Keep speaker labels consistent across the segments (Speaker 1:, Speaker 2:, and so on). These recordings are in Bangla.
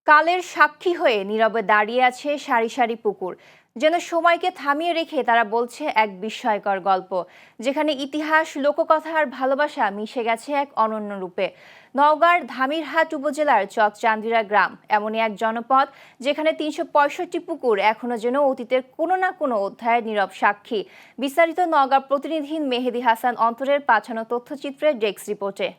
Speaker 1: কালের সাক্ষী হয়ে নীরবে দাঁড়িয়ে আছে সারি সারি পুকুর, যেন সময়কে থামিয়ে রেখে তারা বলছে এক বিস্ময়কর গল্প, যেখানে ইতিহাস, লোককথা আর ভালোবাসা মিশে গেছে এক অনন্য রূপে। নওগাঁর ধামিরহাট উপজেলার চকচান্দিরা গ্রাম এমনই এক জনপদ, যেখানে ৩৬৫ পুকুর এখনো যেন অতীতের কোনো না কোনো অধ্যায়ের নীরব সাক্ষী। বিস্তারিত নওগাঁ প্রতিনিধি মেহেদি হাসান অন্তরের পাঠানো তথ্যচিত্রের ডেস্ক রিপোর্টে।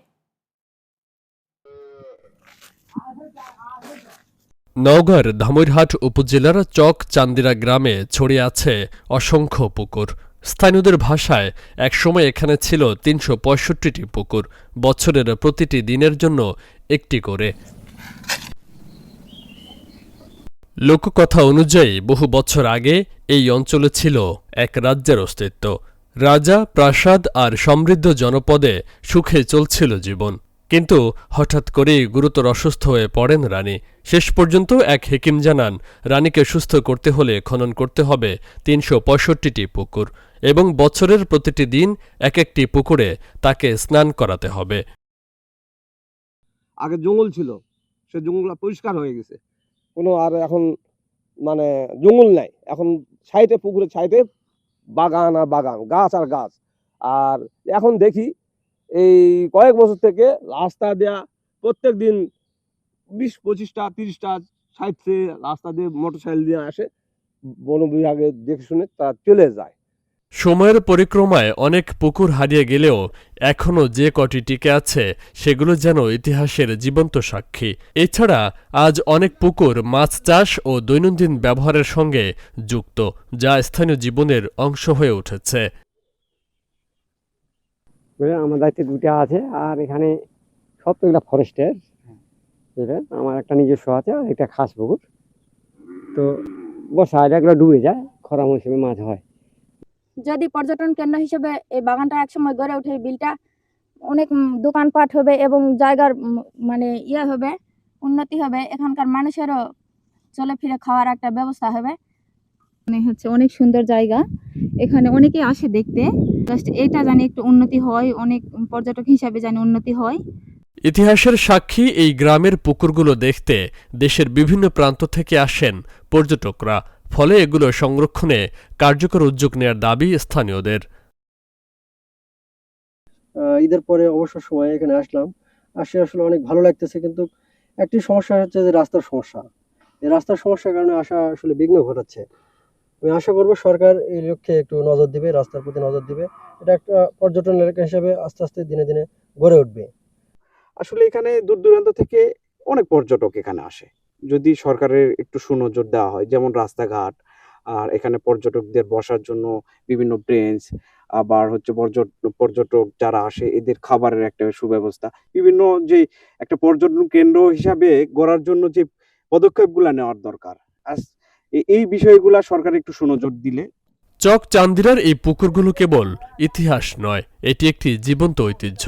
Speaker 2: নওগাঁর ধামইরহাট উপজেলার চকচান্দিরা গ্রামে ছড়িয়ে আছে অসংখ্য পুকুর। স্থানীয়দের ভাষায় একসময় এখানে ছিল ৩৬৫টি পুকুর, বছরের প্রতিটি দিনের জন্য একটি করে। লোককথা অনুযায়ী বহু বছর আগে এই অঞ্চলে ছিল এক রাজ্যের অস্তিত্ব। রাজা, প্রাসাদ আর সমৃদ্ধ জনপদে সুখে চলছিল জীবন। কিন্তু হঠাৎ করেই গুরুতর অসুস্থ হয়ে পড়েন রানী। শেষ পর্যন্ত এক হেকিম জানান, রানীকে সুস্থ করতে হলে খনন করতে হবে ৩৬৫টি পুকুর এবং বছরের প্রতিটি দিন এক একটি পুকুরে তাকে স্নান করাতে হবে।
Speaker 3: আগে জঙ্গল ছিল, সে জঙ্গল পরিষ্কার হয়ে গেছে, কোনো আর এখন মানে জঙ্গল নাই। এখন সাইডে, পুকুরের সাইডে বাগান আর বাগান, গাছ আর গাছ। আর এখন দেখি এই কয়েক বছর থেকে রাস্তা দেয়া প্রত্যেক দিন ২০-২৫টা ৩০টা সাইডে রাস্তা দিয়ে মোটরসাইকেল দিয়ে আসে, বন বিভাগে দেখে শুনে তা চলে যায়।
Speaker 2: সময়ের পরিক্রমায় অনেক পুকুর হারিয়ে গেলেও এখনও যে কটি টিকে আছে সেগুলো যেন ইতিহাসের জীবন্ত সাক্ষী। এছাড়া আজ অনেক পুকুর মাছ চাষ ও দৈনন্দিন ব্যবহারের সঙ্গে যুক্ত, যা স্থানীয় জীবনের অংশ হয়ে উঠেছে।
Speaker 4: আমার দায়িত্বে দুটা আছে, আর এখানে সব তো এগুলো ফরেস্টের। আমার একটা নিজস্ব আছে, আর একটা খাস পুকুর। তো বর্ষায় এগুলো ডুবে যায়, খরা মৌসুমে মাছ হয়।
Speaker 5: যদি পর্যটন কেন্দ্র হিসেবে এই বাগানটা একসময় গড়ে ওঠে, বিলটা অনেক দোকানপাট হবে এবং জায়গার মানে হবে, উন্নতি হবে, এখানকার মানুষেরও চলে ফিরে খাওয়ার একটা ব্যবস্থা হবে। মানে অনেক সুন্দর জায়গা, এখানে অনেকে আসে দেখতে। জাস্ট এটা জানি একটু উন্নতি হয়, অনেক পর্যটক হিসাবে জানি উন্নতি হয়।
Speaker 2: ইতিহাসের সাক্ষী এই গ্রামের পুকুরগুলো দেখতে দেশের বিভিন্ন প্রান্ত থেকে আসেন পর্যটকরা। ফলে এগুলো সংরক্ষণে কার্যকর উদ্যোগ নেওয়ার দাবি স্থানীয়দের।
Speaker 6: ঈদের পরে অবসর সময়ে এখানে আসলাম, আসলে অনেক ভালো লাগতেছে। কিন্তু একটি সমস্যা হচ্ছে যে রাস্তার সমস্যা। এই রাস্তার সমস্যার কারণে আসা আসলে বিঘ্ন ঘটাচ্ছে। আমি আশা করব সরকার এই লক্ষ্যে একটু নজর দিবে, রাস্তার প্রতি নজর দিবে। এটা একটা পর্যটন এলাকা হিসেবে আস্তে আস্তে দিনে দিনে গড়ে উঠবে।
Speaker 7: আসলে এখানে দূর দূরান্ত থেকে অনেক পর্যটক এখানে আসে। যদি সরকারের একটু সুনজর দেওয়া হয়, যেমন রাস্তাঘাট, আর এখানে পর্যটকদের বসার জন্য বিভিন্ন বেঞ্চ, আবার পর্যটক যারা আসে এদের খাবারের একটা সুব্যবস্থা, বিভিন্ন যে একটা পর্যটন কেন্দ্র হিসাবে গড়ার জন্য যে পদক্ষেপগুলা নেওয়ার দরকার, এই বিষয়গুলা সরকার একটু সুনজর দিলে।
Speaker 2: চকচান্দিরার এই পুকুরগুলো কেবল ইতিহাস নয়, এটি একটি জীবন্ত ঐতিহ্য।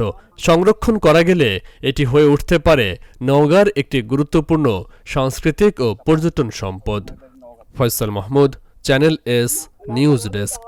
Speaker 2: সংরক্ষণ করা গেলে এটি হয়ে উঠতে পারে নওগাঁর একটি গুরুত্বপূর্ণ সাংস্কৃতিক ও পর্যটন সম্পদ। Faisal Mahmud, channel S news desk.